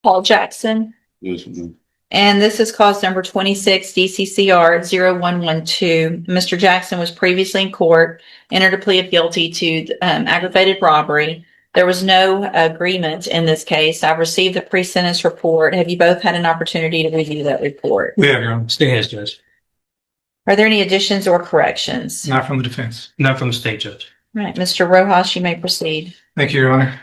Paul Jackson. Yes, ma'am. And this is cause number 26 DCCR 0112. Mr. Jackson was previously in court, entered a plea of guilty to aggravated robbery. There was no agreement in this case. I've received the pre-sentence report. Have you both had an opportunity to review that report? We have, Your Honor. State has, Judge. Are there any additions or corrections? Not from the defense. Not from the state, Judge. All right, Mr. Rojas, you may proceed. Thank you, Your Honor.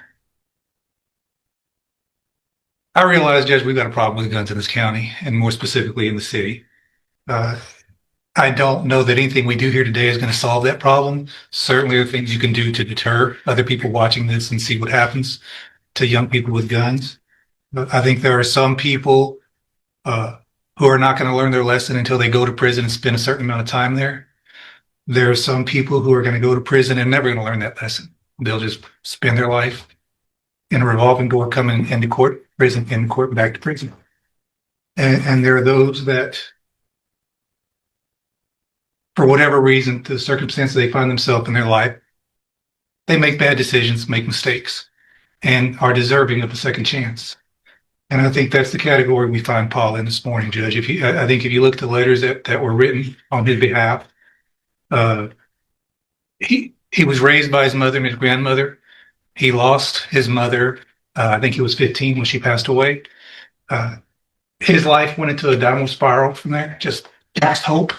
I realize, Judge, we've got a problem with guns in this county, and more specifically in the city. I don't know that anything we do here today is going to solve that problem. Certainly there are things you can do to deter other people watching this and see what happens to young people with guns. But I think there are some people who are not going to learn their lesson until they go to prison and spend a certain amount of time there. There are some people who are going to go to prison and never going to learn that lesson. They'll just spend their life in a revolving door, coming into court, prison, in court, back to prison. And there are those that, for whatever reason, the circumstances they find themselves in their life, they make bad decisions, make mistakes, and are deserving of a second chance. And I think that's the category we find Paul in this morning, Judge. I think if you look at the letters that were written on his behalf, he was raised by his mother and his grandmother. He lost his mother. I think he was 15 when she passed away. His life went into a downward spiral from there. Just lost hope.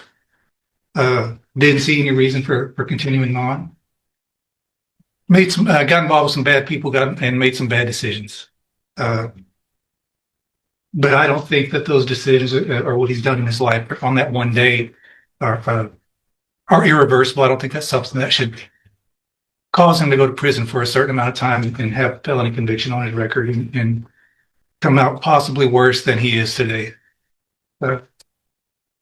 Didn't see any reason for continuing on. Got involved with some bad people, and made some bad decisions. But I don't think that those decisions or what he's done in his life on that one day are irreversible. I don't think that's something that should cause him to go to prison for a certain amount of time and have a felony conviction on his record and come out possibly worse than he is today.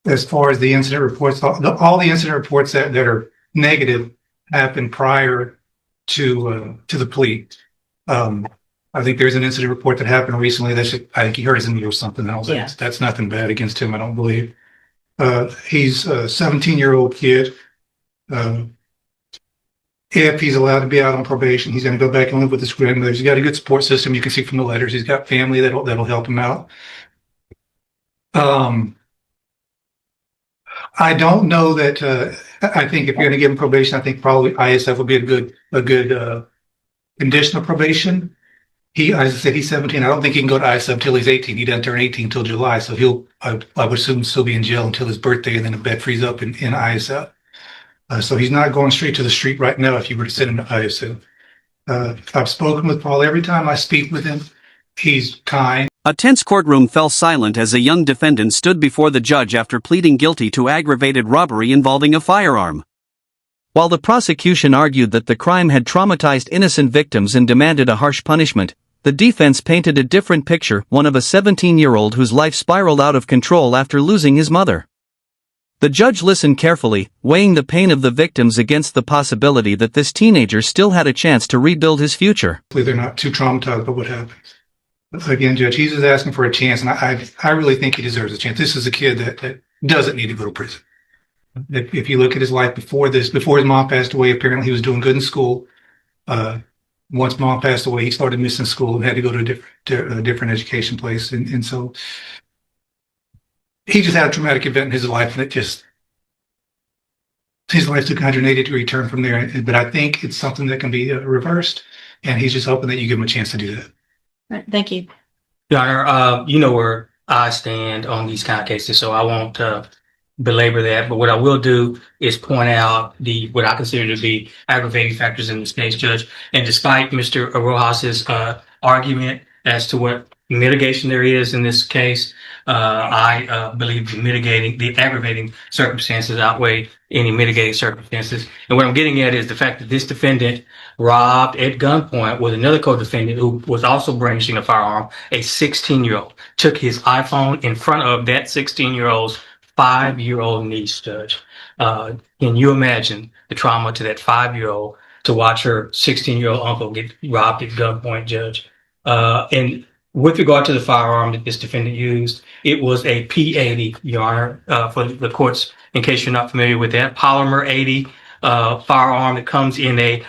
As far as the incident reports, all the incident reports that are negative happened prior to the plea. I think there's an incident report that happened recently I think he hurt his knee or something else. Yeah. That's nothing bad against him, I don't believe. He's a 17-year-old kid. If he's allowed to be out on probation, he's going to go back and live with his grandmother. He's got a good support system. You can see from the letters. He's got family that'll help him out. I don't know that. I think if you're going to give him probation, I think probably ISF would be a good condition of probation. As I said, he's 17. I don't think he can go to ISF until he's 18. He doesn't turn 18 until July, so I would assume still be in jail until his birthday, and then the bed frees up in ISF. So he's not going straight to the street right now if you were to send him to ISF. I've spoken with Paul. Every time I speak with him, he's kind. A tense courtroom fell silent as a young defendant stood before the judge after pleading guilty to aggravated robbery involving a firearm. While the prosecution argued that the crime had traumatized innocent victims and demanded a harsh punishment, the defense painted a different picture, one of a 17-year-old whose life spiraled out of control after losing his mother. The judge listened carefully, weighing the pain of the victims against the possibility that this teenager still had a chance to rebuild his future. They're not too traumatized by what happened. Again, Judge, he's just asking for a chance, and I really think he deserves a chance. This is a kid that doesn't need to go to prison. If you look at his life before his mom passed away, apparently he was doing good in school. Once mom passed away, he started missing school and had to go to a different education place. And so he just had a traumatic event in his life, and his life took a 180-degree turn from there. But I think it's something that can be reversed, and he's just hoping that you give him a chance to do that. All right, thank you. Your Honor, you know where I stand on these kind of cases, so I won't belabor that. But what I will do is point out what I consider to be aggravating factors in this case, Judge. And despite Mr. Rojas's argument as to what mitigation there is in this case, I believe the aggravating circumstances outweigh any mitigating circumstances. And what I'm getting at is the fact that this defendant robbed at gunpoint with another co-defendant who was also brandishing a firearm, a 16-year-old, took his iPhone in front of that 16-year-old's 5-year-old niece, Judge. Can you imagine the trauma to that 5-year-old to watch her 16-year-old uncle get robbed at gunpoint, Judge? And with regard to the firearm that this defendant used, it was a P80, Your Honor, for the courts, in case you're not familiar with that, polymer 80 firearm that comes in a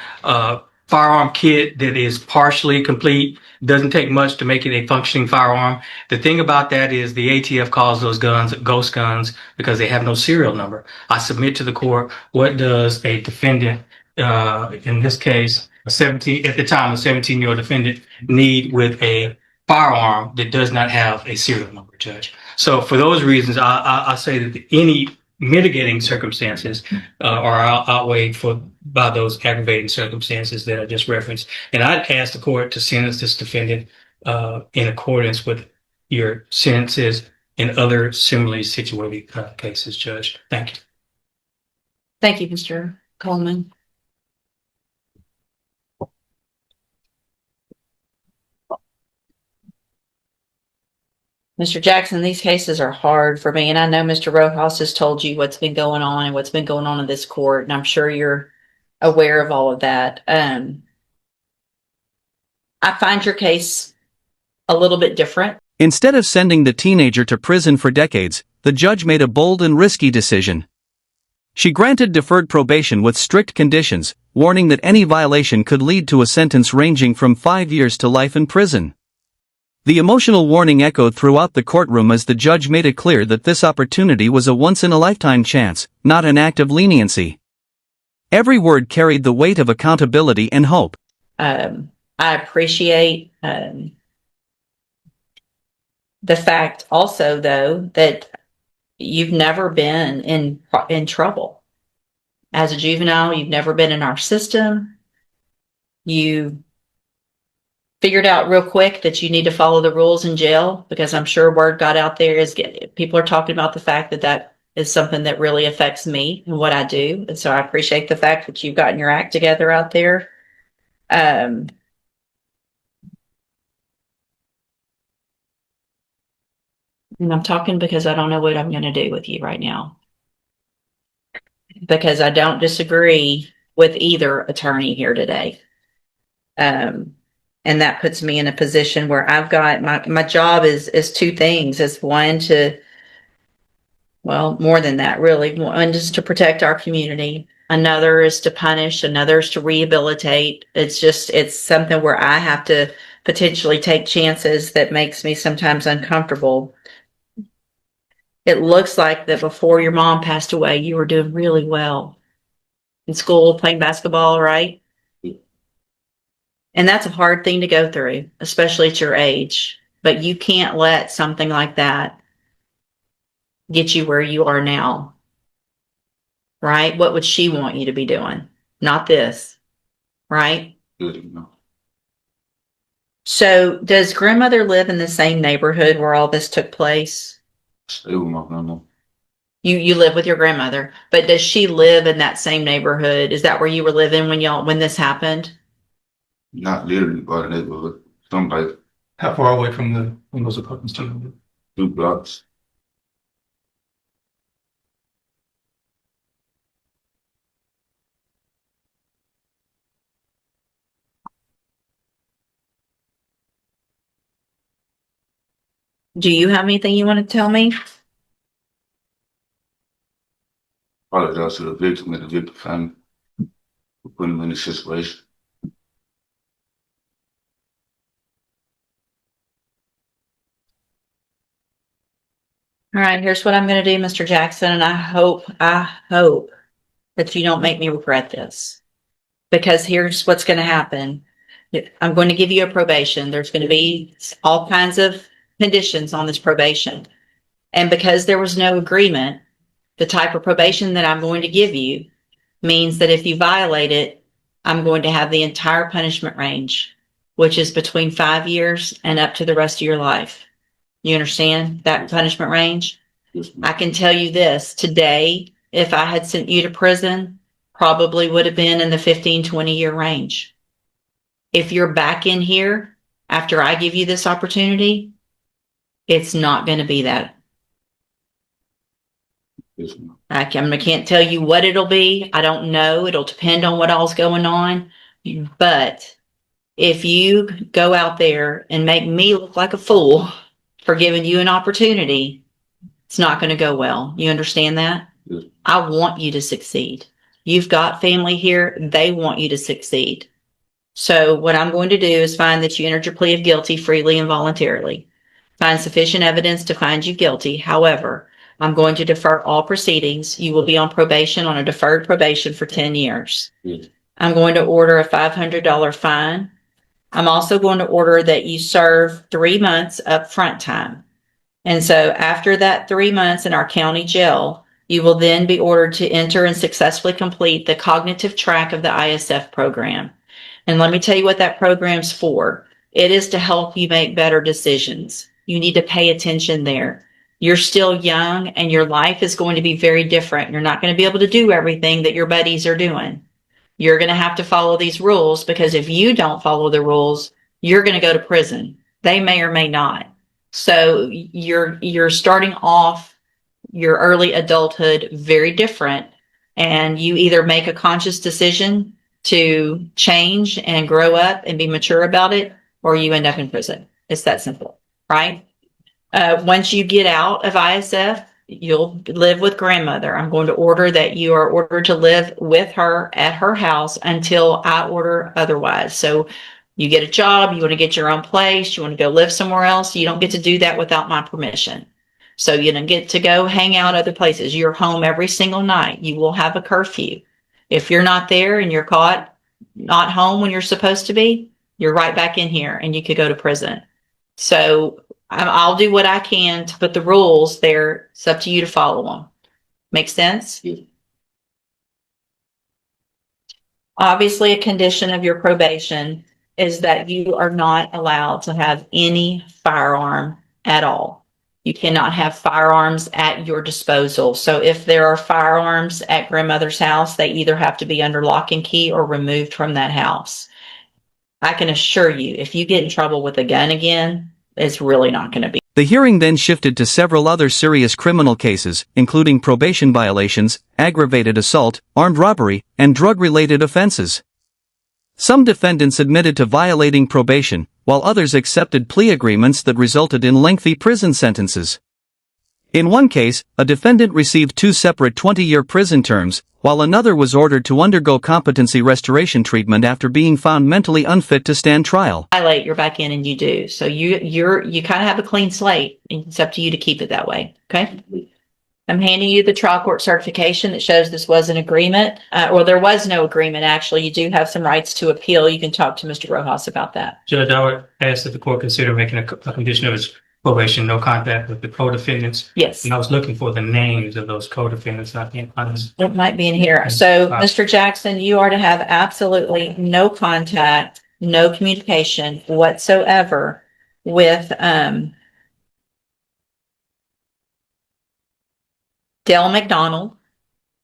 firearm kit that is partially complete. Doesn't take much to make it a functioning firearm. The thing about that is the ATF calls those guns ghost guns because they have no serial number. I submit to the court, what does a defendant, in this case, a 17-year-old defendant need with a firearm that does not have a serial number, Judge? So for those reasons, I say that any mitigating circumstances are outweighed by those aggravating circumstances that I just referenced. And I'd ask the court to sentence this defendant in accordance with your sentences in other similarly situated cases, Judge. Thank you. Thank you, Mr. Coleman. Mr. Jackson, these cases are hard for me, and I know Mr. Rojas has told you what's been going on and what's been going on in this court, and I'm sure you're aware of all of that. I find your case a little bit different. Instead of sending the teenager to prison for decades, the judge made a bold and risky decision. She granted deferred probation with strict conditions, warning that any violation could lead to a sentence ranging from 5 years to life in prison. The emotional warning echoed throughout the courtroom as the judge made it clear that this opportunity was a once-in-a-lifetime chance, not an act of leniency. Every word carried the weight of accountability and hope. I appreciate the fact also, though, that you've never been in trouble. As a juvenile, you've never been in our system. You figured out real quick that you need to follow the rules in jail, because I'm sure word got out there people are talking about the fact that is something that really affects me and what I do. And so I appreciate the fact that you've gotten your act together out there. And I'm talking because I don't know what I'm going to do with you right now, because I don't disagree with either attorney here today. And that puts me in a position where I've got my job is two things. Is one more than that, really. One is to protect our community. Another is to punish. Another is to rehabilitate. It's something where I have to potentially take chances that makes me sometimes uncomfortable. It looks like that before your mom passed away, you were doing really well in school, playing basketball, right? And that's a hard thing to go through, especially at your age. But you can't let something like that get you where you are now, right? What would she want you to be doing? Not this, right? So does grandmother live in the same neighborhood where all this took place? Stay with my grandma. You live with your grandmother, but does she live in that same neighborhood? Is that where you were living when this happened? Not literally by the neighborhood. Some like How far away from those apartments do you live? 2 blocks. Do you have anything you want to tell me? Apologize to the victim and the victim family for putting them in this situation. All right, here's what I'm going to do, Mr. Jackson, and I hope that you don't make me regret this, because here's what's going to happen. I'm going to give you a probation. There's going to be all kinds of conditions on this probation. And because there was no agreement, the type of probation that I'm going to give you means that if you violate it, I'm going to have the entire punishment range, which is between 5 years and up to the rest of your life. You understand that punishment range? Yes, ma'am. I can tell you this, today, if I had sent you to prison, probably would have been in the 15-20 year range. If you're back in here after I give you this opportunity, it's not going to be that. Yes, ma'am. I can't tell you what it'll be. I don't know. It'll depend on what all's going on. But if you go out there and make me look like a fool for giving you an opportunity, it's not going to go well. You understand that? Yes. I want you to succeed. You've got family here. They want you to succeed. So what I'm going to do is find that you entered your plea of guilty freely and voluntarily. Find sufficient evidence to find you guilty. However, I'm going to defer all proceedings. You will be on probation, on a deferred probation for 10 years. I'm going to order a $500 fine. I'm also going to order that you serve 3 months upfront time. And so after that 3 months in our county jail, you will then be ordered to enter and successfully complete the cognitive track of the ISF program. And let me tell you what that program's for. It is to help you make better decisions. You need to pay attention there. You're still young and your life is going to be very different. You're not going to be able to do everything that your buddies are doing. You're going to have to follow these rules, because if you don't follow the rules, you're going to go to prison. They may or may not. So you're starting off your early adulthood very different, and you either make a conscious decision to change and grow up and be mature about it, or you end up in prison. It's that simple, right? Once you get out of ISF, you'll live with grandmother. I'm going to order that you are ordered to live with her at her house until I order otherwise. So you get a job, you want to get your own place, you want to go live somewhere else. You don't get to do that without my permission. So you don't get to go hang out other places. You're home every single night. You will have a curfew. If you're not there and you're caught not home when you're supposed to be, you're right back in here and you could go to prison. So I'll do what I can to put the rules there. It's up to you to follow them. Make sense? Obviously, a condition of your probation is that you are not allowed to have any firearm at all. You cannot have firearms at your disposal. So if there are firearms at grandmother's house, they either have to be under lock and key or removed from that house. I can assure you, if you get in trouble with a gun again, it's really not going to be. The hearing then shifted to several other serious criminal cases, including probation violations, aggravated assault, armed robbery, and drug-related offenses. Some defendants admitted to violating probation, while others accepted plea agreements that resulted in lengthy prison sentences. In one case, a defendant received 2 separate 20-year prison terms, while another was ordered to undergo competency restoration treatment after being found mentally unfit to stand trial. Violate, you're back in and you do. So you kind of have a clean slate. It's up to you to keep it that way. Okay. I'm handing you the trial court certification that shows this was an agreement, or there was no agreement. Actually, you do have some rights to appeal. You can talk to Mr. Rojas about that. Judge, I would ask that the court consider making a condition of his probation, no contact with the co-defendants. Yes. And I was looking for the names of those co-defendants. I can't find this. It might be in here. So, Mr. Jackson, you are to have absolutely no contact, no communication whatsoever with Dale McDonald,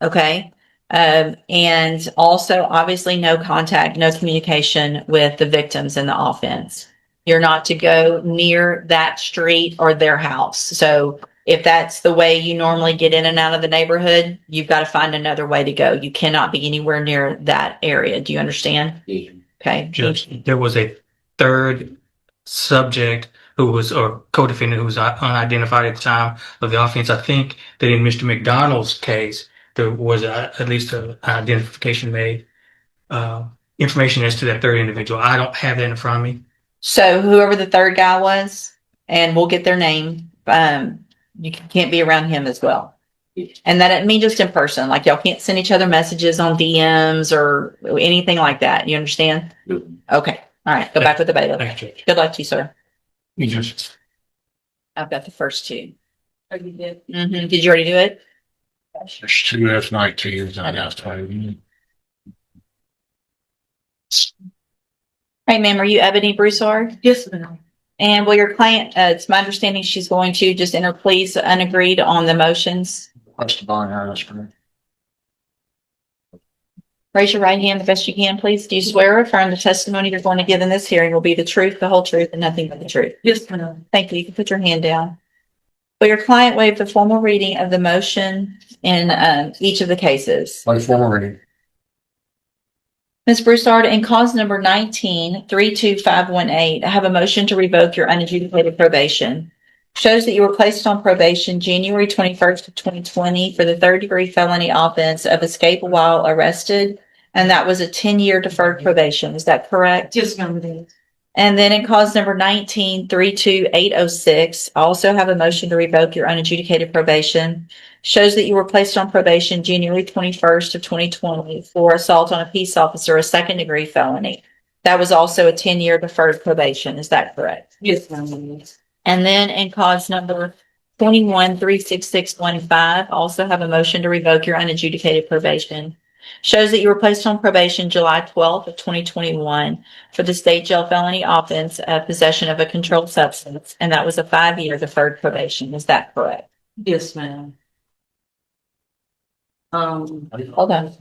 okay? And also, obviously, no contact, no communication with the victims in the offense. You're not to go near that street or their house. So if that's the way you normally get in and out of the neighborhood, you've got to find another way to go. You cannot be anywhere near that area. Do you understand? Yeah. Okay. Judge, there was a third subject who was, or co-defendant who was unidentified at the time of the offense. I think that in Mr. McDonald's case, there was at least an identification made, information as to that third individual. I don't have that in front of me. So whoever the third guy was, and we'll get their name, you can't be around him as well. And that doesn't mean just in person. Like y'all can't send each other messages on DMs or anything like that. You understand? Yeah. Okay. All right. Go back with the bailiff. Thank you, Judge. Good luck to you, sir. Yes. I've got the first 2. Oh, you did? Mm-hmm. Did you already do it? There's 2 F-19s on that side. All right, ma'am. Are you Ebony Broussard? Yes, ma'am. And will your client, it's my understanding she's going to just enter pleas unagreed on the motions. That's the bond house for me. Raise your right hand the best you can, please. Do you swear or affirm the testimony you're going to give in this hearing will be the truth, the whole truth, and nothing but the truth? Yes, ma'am. Thank you. You can put your hand down. Will your client waive the formal reading of the motion in each of the cases? My former reading. Ms. Broussard, in cause number 19-32518, I have a motion to revoke your unadjudicated probation. Shows that you were placed on probation January 21st of 2020 for the 3rd-degree felony offense of escape while arrested And that was a 10-year deferred probation. Is that correct? Yes, ma'am, it is. And then in cause number 19-32806, I also have a motion to revoke your unadjudicated probation. Shows that you were placed on probation January 21st of 2020 for assault on a peace officer, a second-degree felony. That was also a 10-year deferred probation. Is that correct? Yes, ma'am, it is. And then in cause number 21-36615, also have a motion to revoke your unadjudicated probation. Shows that you were placed on probation July 12th of 2021 for the state jail felony offense of possession of a controlled substance, and that was a 5-year deferred probation. Is that correct? Yes, ma'am. Hold on.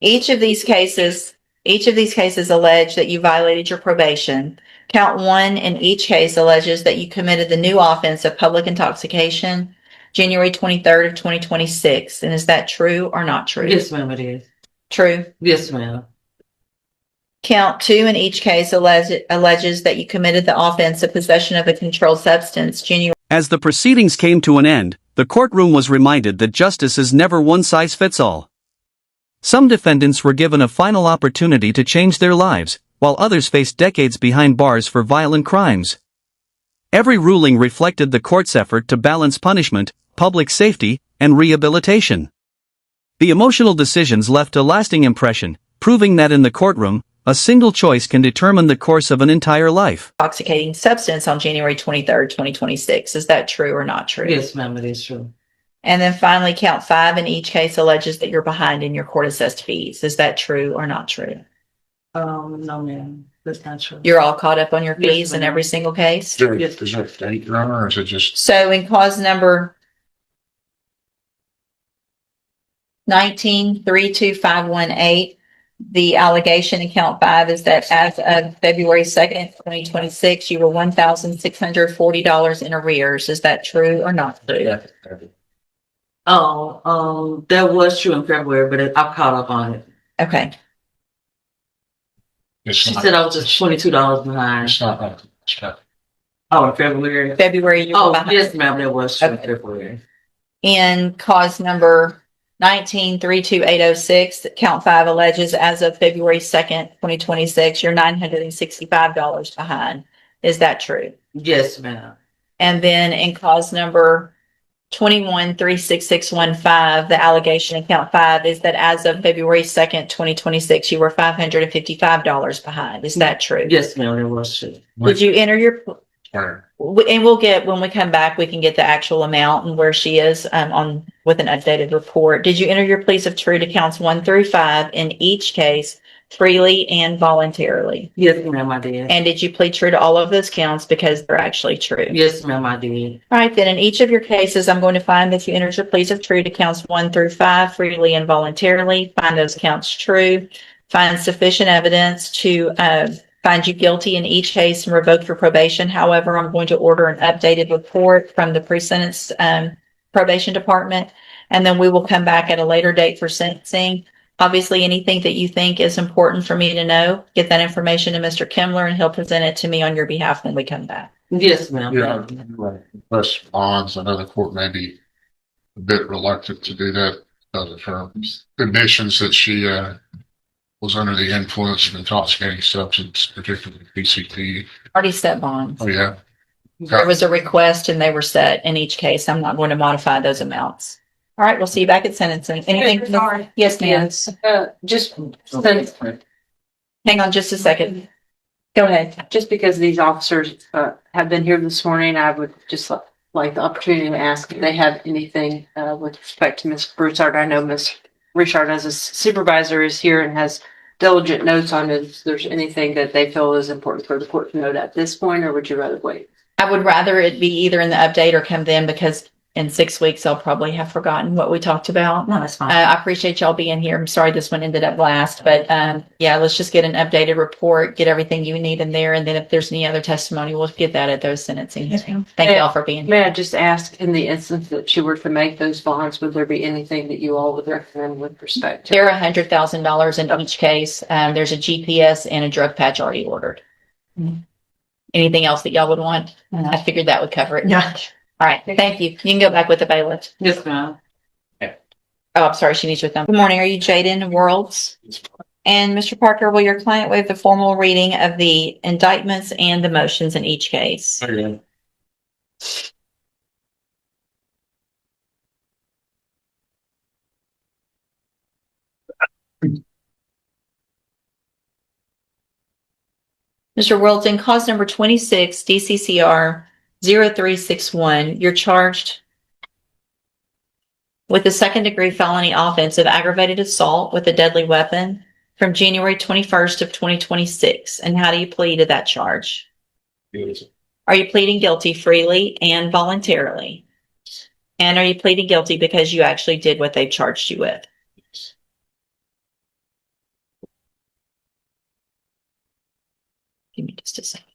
Each of these cases allege that you violated your probation. Count 1 in each case alleges that you committed the new offense of public intoxication January 23rd of 2026. And is that true or not true? Yes, ma'am, it is. True. Yes, ma'am. Count 2 in each case alleges that you committed the offense of possession of a controlled substance January. As the proceedings came to an end, the courtroom was reminded that justice is never one size fits all. Some defendants were given a final opportunity to change their lives, while others faced decades behind bars for violent crimes. Every ruling reflected the court's effort to balance punishment, public safety, and rehabilitation. The emotional decisions left a lasting impression, proving that in the courtroom, a single choice can determine the course of an entire life. Intoxicating substance on January 23rd, 2026. Is that true or not true? Yes, ma'am, it is true. And then finally, count 5 in each case alleges that you're behind in your court assessed fees. Is that true or not true? No, ma'am, that's not true. You're all caught up on your Yes, fees in ma'am. every single case? Is there a date, Your Honor, or is it just? So in cause number 19-32518, the allegation in count 5 is that as of February 2nd, 2026, you were $1,640 in arrears. Is that true or not true? That was true in February, but I'm caught up on it. Okay. She said I was just $22 behind. It's not. Oh, in February? February, you were Oh, behind. yes, ma'am, that was true in Okay. February. In cause number 19-32806, count 5 alleges as of February 2nd, 2026, you're $965 behind. Is that true? Yes, ma'am. And then in cause number 21-36615, the allegation in count 5 is that as of February 2nd, 2026, you were $555 behind. Is that true? Yes, ma'am, that was true. Did you enter your, Where? and we'll get, when we come back, we can get the actual amount and where she is on with an updated report. Did you enter your pleas of true to counts 1 through 5 in each case freely and voluntarily? Yes, ma'am, I did. And did you plead true to all of those counts because they're actually true? Yes, ma'am, I did. All right, then in each of your cases, I'm going to find that you entered your pleas of true to counts 1 through 5 freely and voluntarily. Find those counts true. Find sufficient evidence to find you guilty in each case and revoke your probation. However, I'm going to order an updated report from the pre-sentence probation department, and then we will come back at a later date for sentencing. Obviously, anything that you think is important for me to know, get that information to Mr. Kimler and he'll present it to me on your behalf when we come back. Yes, ma'am. Yeah, right. Plus bonds. I know the court may be a bit reluctant to do that because of her conditions that she was under the influence of intoxicating substance, particularly PCP. Already set bonds. Oh, yeah. There was a request and they were set in each case. I'm not going to modify those amounts. All right, we'll see you back at sentencing. Anything? Sorry. Yes, ma'am. Yes, just, Hang on just a second. Go ahead. just because these officers have been here this morning, I would just like the opportunity to ask if they have anything with respect to Ms. Broussard. I know Ms. Richard as a supervisor is here and has diligent notes on it. If there's anything that they feel is important for the court to note at this point, or would you rather wait? I would rather it be either in the update or come then because in 6 weeks, I'll probably have forgotten what we talked about. No, that's fine. I appreciate y'all being here. I'm sorry this one ended up last, but yeah, let's just get an updated report, get everything you need in there. And then if there's any other testimony, we'll get that at those sentencing. Thank y'all for being here. May I just ask, in the instance that she were to make those bonds, would there be anything that you all would recommend with respect to? They're $100,000 in each case. There's a GPS and a drug patch already ordered. Anything else that y'all would want? I figured that would cover it. Yeah. All right. Thank you. You can go back with the bailiff. Yes, ma'am. Oh, I'm sorry. She needs your thumb. Good morning. Are you Jaden Worlds? And Mr. Parker, will your client waive the formal reading of the indictments and the motions in each case? Okay. Mr. Wilton, cause number 26, DCCR 0361, you're charged with a second-degree felony offense of aggravated assault with a deadly weapon from January 21st of 2026. And how do you plead to that charge? Guilty. Are you pleading guilty freely and voluntarily? And are you pleading guilty because you actually did what they charged you with? Give me just a second.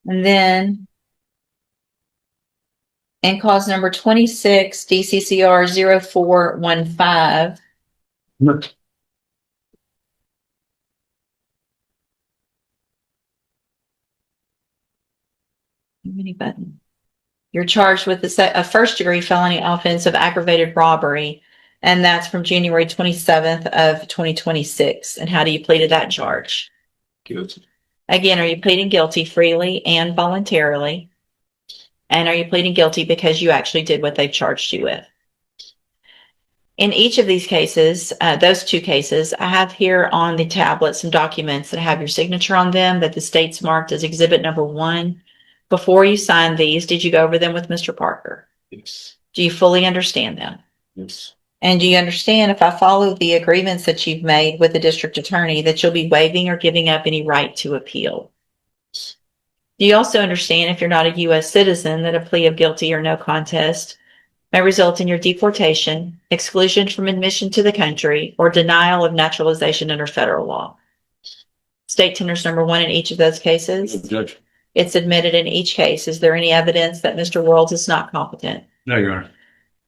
And then in cause number 26, DCCR 0415, many button. You're charged with a first-degree felony offense of aggravated robbery, and that's from January 27th of 2026. And how do you plead to that charge? Guilty. Again, are you pleading guilty freely and voluntarily? And are you pleading guilty because you actually did what they've charged you with? In each of these cases, those two cases, I have here on the tablet some documents that have your signature on them that the state's marked as exhibit number 1. Before you signed these, did you go over them with Mr. Parker? Yes. Do you fully understand them? Yes. And do you understand, if I follow the agreements that you've made with the district attorney, that you'll be waiving or giving up any right to appeal? Do you also understand, if you're not a U.S. citizen, that a plea of guilty or no contest may result in your deportation, exclusion from admission to the country, or denial of naturalization under federal law? State tenders number 1 in each of those cases. Objection. It's admitted in each case. Is there any evidence that Mr. Worlds is not competent? No, Your Honor.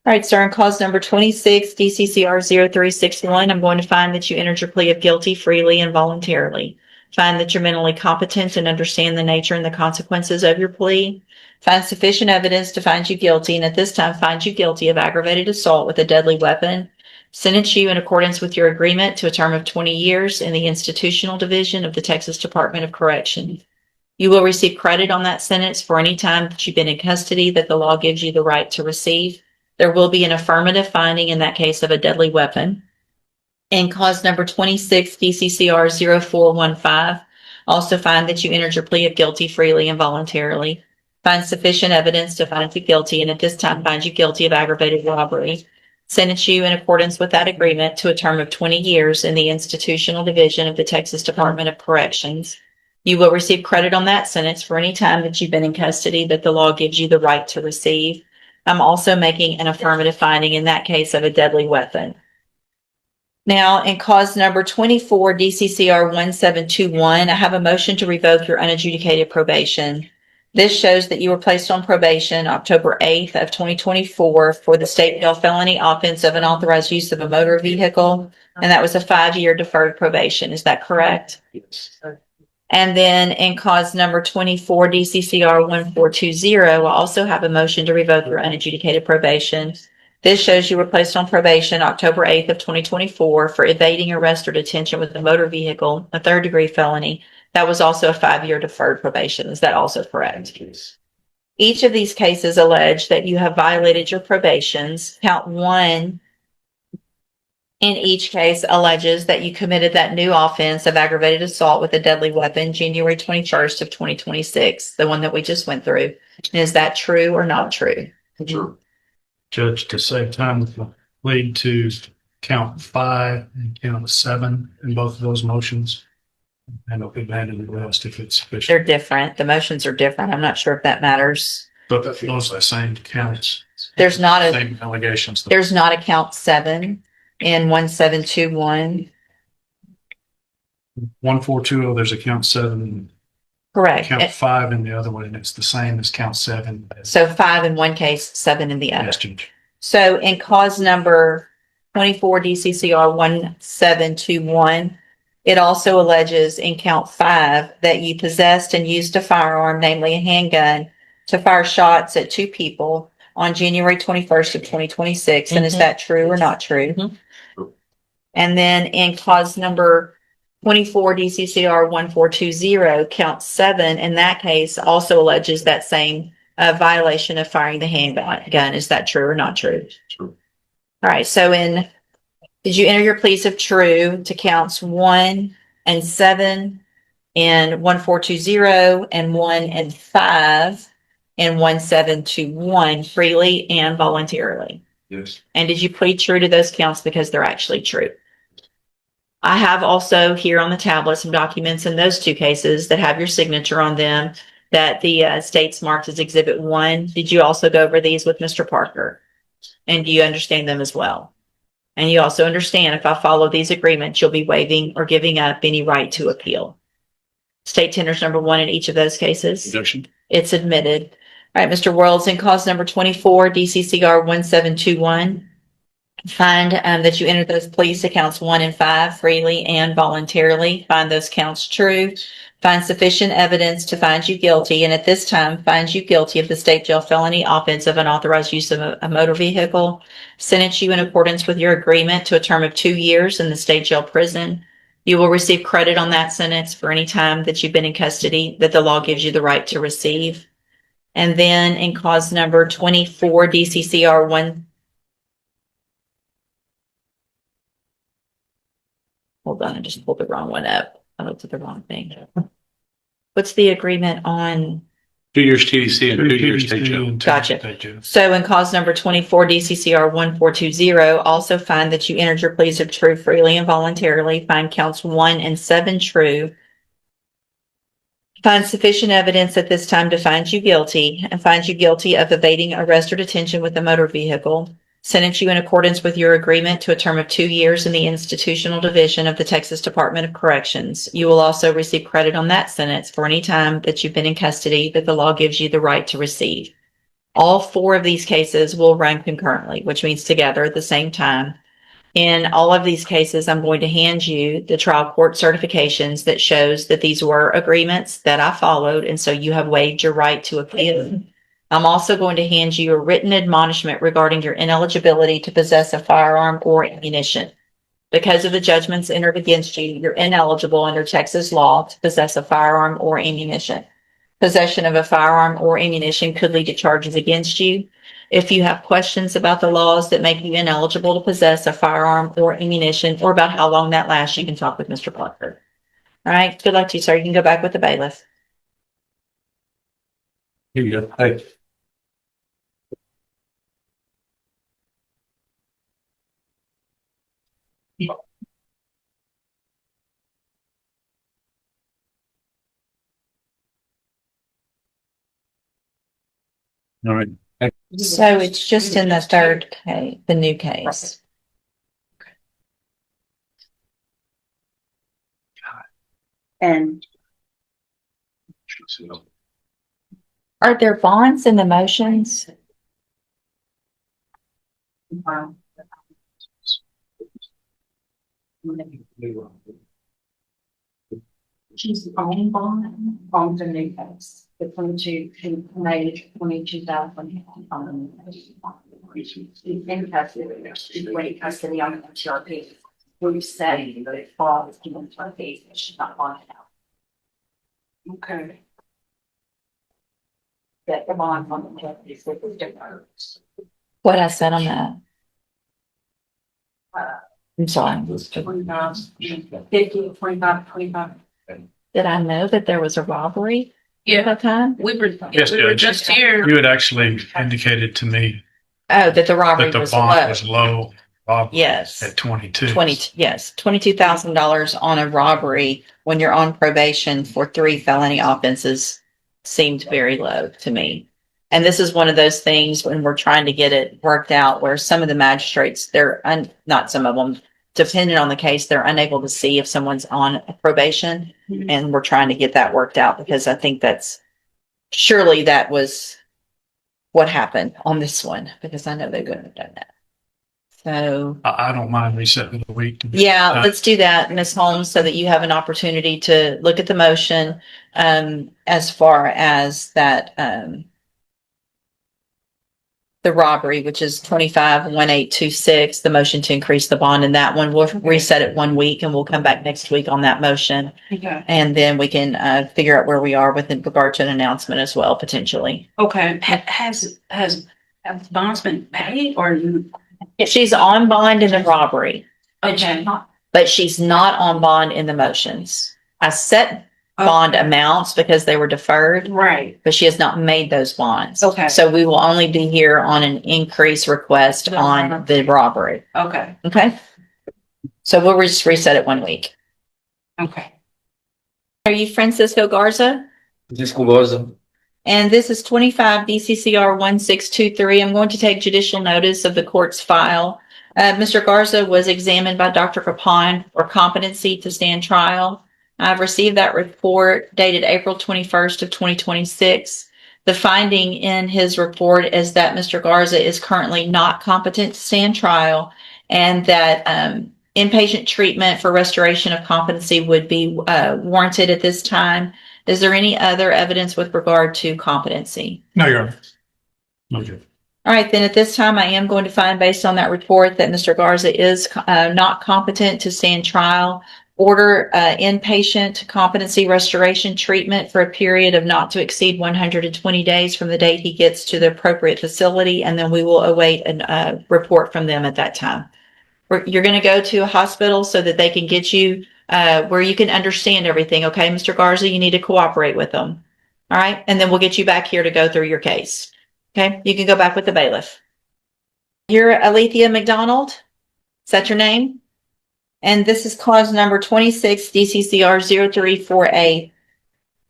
All right, sir. In cause number 26, DCCR 0361, I'm going to find that you entered your plea of guilty freely and voluntarily. Find that you're mentally competent and understand the nature and the consequences of your plea. Find sufficient evidence to find you guilty, and at this time find you guilty of aggravated assault with a deadly weapon. Sentence you in accordance with your agreement to a term of 20 years in the institutional division of the Texas Department of Correction. You will receive credit on that sentence for any time that you've been in custody that the law gives you the right to receive. There will be an affirmative finding in that case of a deadly weapon. In cause number 26, DCCR 0415, also find that you entered your plea of guilty freely and voluntarily. Find sufficient evidence to find you guilty, and at this time find you guilty of aggravated robbery. Sentence you in accordance with that agreement to a term of 20 years in the institutional division of the Texas Department of Corrections. You will receive credit on that sentence for any time that you've been in custody that the law gives you the right to receive. I'm also making an affirmative finding in that case of a deadly weapon. Now, in cause number 24, DCCR 1721, I have a motion to revoke your unadjudicated probation. This shows that you were placed on probation October 8th of 2024 for the state bill felony offense of unauthorized use of a motor vehicle, and that was a 5-year deferred probation. Is that correct? Yes. And then in cause number 24, DCCR 1420, I also have a motion to revoke your unadjudicated probation. This shows you were placed on probation October 8th of 2024 for evading arrest or detention with a motor vehicle, a 3rd-degree felony. That was also a 5-year deferred probation. Is that also correct? Yes. Each of these cases allege that you have violated your probations. Count 1 in each case alleges that you committed that new offense of aggravated assault with a deadly weapon January 21st of 2026, the one that we just went through. Is that true or not true? True. Judge, to save time, we'll plead to count 5 and count 7 in both of those motions. And it'll be abandoned the rest if it's sufficient. They're different. The motions are different. I'm not sure if that matters. But those are the same counts. There's not a Same allegations. There's not a count 7 in 1721. 1420, there's a count 7, Correct. count 5 in the other one, and it's the same as count 7. So 5 in one case, 7 in the other. Yes, Judge. So in cause number 24 DCCR 1721, it also alleges in count 5 that you possessed and used a firearm, namely a handgun, to fire shots at two people on January 21st of 2026. And is that true or not true? Mhm. And then in cause number 24 DCCR 1420, count 7, in that case also alleges that same violation of firing the handgun. Is that true or not true? True. All right. So did you enter your pleas of true to counts 1 and 7 in 1420 and 1 and 5 in 1721 freely and voluntarily? Yes. And did you plead true to those counts because they're actually true? I have also here on the tablet some documents in those two cases that have your signature on them that the state's marked as Exhibit 1. Did you also go over these with Mr. Parker? And do you understand them as well? And you also understand if I follow these agreements, you'll be waiving or giving up any right to appeal. State tenders number 1 in each of those cases. Objection. It's admitted. All right, Mr. Worlds, in cause number 24, DCCR 1721, find that you entered those pleas to counts 1 and 5 freely and voluntarily. Find those counts true. Find sufficient evidence to find you guilty, and at this time, find you guilty of the state jail felony offense of unauthorized use of a motor vehicle. Sentence you in accordance with your agreement to a term of 2 years in the state jail prison. You will receive credit on that sentence for any time that you've been in custody that the law gives you the right to receive. And then in cause number 24, DCCR 1. Hold on, I just pulled the wrong one up. I looked at the wrong thing. What's the agreement on? 2 years TDC and 2 years state jail. Gotcha. So in cause number 24, DCCR 1420, also find that you entered your pleas of true freely and voluntarily. Find counts 1 and 7 true. Find sufficient evidence at this time to find you guilty, and find you guilty of evading arrest or detention with a motor vehicle. Sentence you in accordance with your agreement to a term of 2 years in the institutional division of the Texas Department of Corrections. You will also receive credit on that sentence for any time that you've been in custody that the law gives you the right to receive. All 4 of these cases will run concurrently, which means together at the same time. In all of these cases, I'm going to hand you the trial court certifications that shows that these were agreements that I followed, and so you have waived your right to appeal. I'm also going to hand you a written admonishment regarding your ineligibility to possess a firearm or ammunition. Because of the judgments entered against you, you're ineligible under Texas law to possess a firearm or ammunition. Possession of a firearm or ammunition could lead to charges against you. If you have questions about the laws that make you ineligible to possess a firearm or ammunition, or about how long that lasts, you can talk with Mr. Plucker. All right. Good luck to you, sir. You can go back with the bailiff. Here you go. Hey. All right. So it's just in the third case, the new case. And Are there bonds in the motions? She's own bond the new case, the 22, May 22,000. In custody, she's waiting custody on the TRP. We're saying that it falls in the TRP, she's not bonded out. Okay. That the bond on the TRP is different. What I said on that? I'm sorry. 25, 50, 25, 25. Did I know that there was a robbery at Yeah, that time? we were Yes, Judge. just here. You had actually indicated to me Oh, that the robbery that the was bond low. was low. Robbery Yes. At 22. $22,000 on a robbery when you're on probation for 3 felony offenses seemed very low to me. And this is one of those things when we're trying to get it worked out where some of the magistrates, not some of them, depending on the case, they're unable to see if someone's on probation. Mhm. And we're trying to get that worked out because I think surely that was what happened on this one, because I know they couldn't have done that. So, I don't mind resetting the week. yeah, let's do that, Ms. Holmes, so that you have an opportunity to look at the motion as far as that the robbery, which is 251826, the motion to increase the bond in that one. We'll reset it 1 week and we'll come back next week on that motion. Okay. And then we can figure out where we are with regard to an announcement as well, potentially. Okay, has bonds been paid or you? She's on bond in the robbery, Okay. but she's not on bond in the motions. I set bond amounts because they were deferred, Right. but she has not made those bonds. Okay. So we will only be here on an increase request on the robbery. Okay. Okay? So we'll just reset it 1 week. Okay. Are you Francisco Garza? Francisco Garza. And this is 25 DCCR 1623. I'm going to take judicial notice of the court's file. Mr. Garza was examined by Dr. Capon for competency to stand trial. I've received that report dated April 21st of 2026. The finding in his report is that Mr. Garza is currently not competent to stand trial and that inpatient treatment for restoration of competency would be warranted at this time. Is there any other evidence with regard to competency? No, Your Honor. Okay. All right, then at this time, I am going to find, based on that report, that Mr. Garza is not competent to stand trial. Order inpatient competency restoration treatment for a period of not to exceed 120 days from the date he gets to the appropriate facility, and then we will await a report from them at that time. You're going to go to a hospital so that they can get you where you can understand everything. Okay, Mr. Garza, you need to cooperate with them. All right, and then we'll get you back here to go through your case. Okay, you can go back with the bailiff. You're Alethea McDonald. Is that your name? And this is cause number 26 DCCR 034A.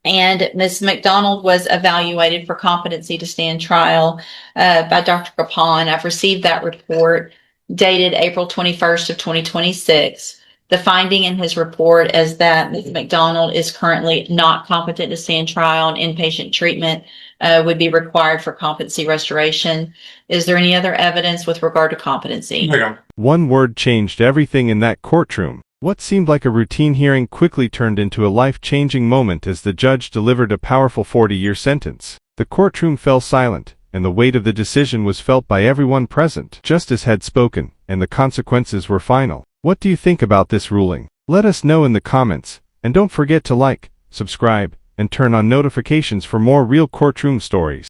And Ms. McDonald was evaluated for competency to stand trial by Dr. Capon. I've received that report dated April 21st of 2026. The finding in his report is that Ms. McDonald is currently not competent to stand trial, and inpatient treatment would be required for competency restoration. Is there any other evidence with regard to competency? No, Your Honor. One word changed everything in that courtroom. What seemed like a routine hearing quickly turned into a life-changing moment as the judge delivered a powerful 40-year sentence. The courtroom fell silent, and the weight of the decision was felt by everyone present. Justice had spoken, and the consequences were final. What do you think about this ruling? Let us know in the comments, and don't forget to like, subscribe, and turn on notifications for more real courtroom stories.